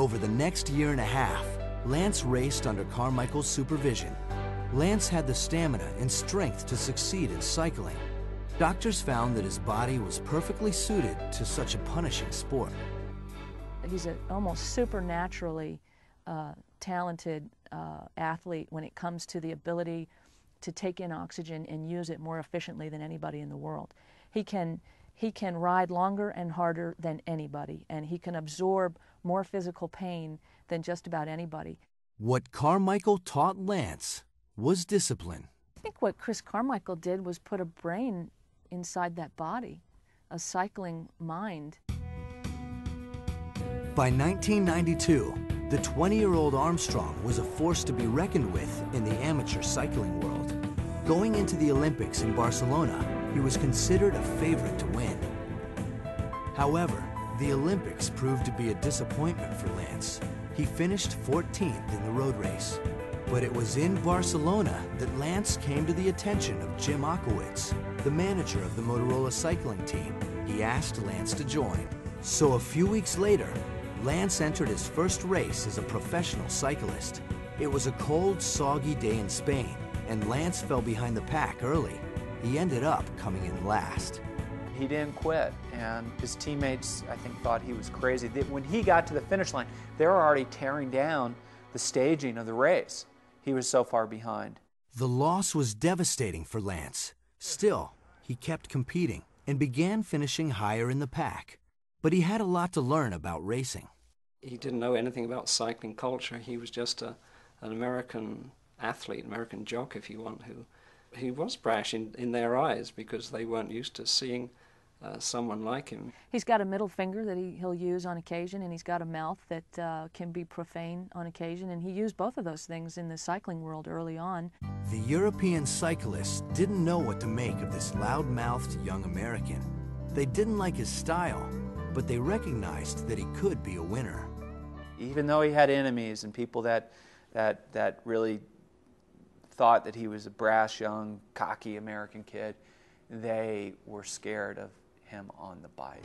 over the next year and a half, Lance raced under Carmichael's supervision. Lance had the stamina and strength to succeed in cycling. Doctors found that his body was perfectly suited to such a punishing sport. He's an almost supernaturally talented athlete when it comes to the ability to take in oxygen and use it more efficiently than anybody in the world. He can ride longer and harder than anybody, and he can absorb more physical pain than just about anybody. What Carmichael taught Lance was discipline. I think what Chris Carmichael did was put a brain inside that body, a cycling mind. By 1992, the 20-year-old Armstrong was a force to be reckoned with in the amateur cycling world. Going into the Olympics in Barcelona, he was considered a favorite to win. However, the Olympics proved to be a disappointment for Lance. He finished 14th in the road race. But it was in Barcelona that Lance came to the attention of Jim Akowitz, the manager of the Motorola cycling team. He asked Lance to join. So a few weeks later, Lance entered his first race as a professional cyclist. It was a cold, soggy day in Spain, and Lance fell behind the pack early. He ended up coming in last. He didn't quit, and his teammates, I think, thought he was crazy. When he got to the finish line, they were already tearing down the staging of the race. He was so far behind. The loss was devastating for Lance. Still, he kept competing and began finishing higher in the pack. But he had a lot to learn about racing. He didn't know anything about cycling culture. He was just an American athlete, American jock, if you want, he was brash in their eyes because they weren't used to seeing someone like him. He's got a middle finger that he'll use on occasion, and he's got a mouth that can be profane on occasion, and he used both of those things in the cycling world early on. The European cyclists didn't know what to make of this loud-mouthed young American. They didn't like his style, but they recognized that he could be a winner. Even though he had enemies and people that really thought that he was a brash, young, cocky American kid, they were scared of him on the bike.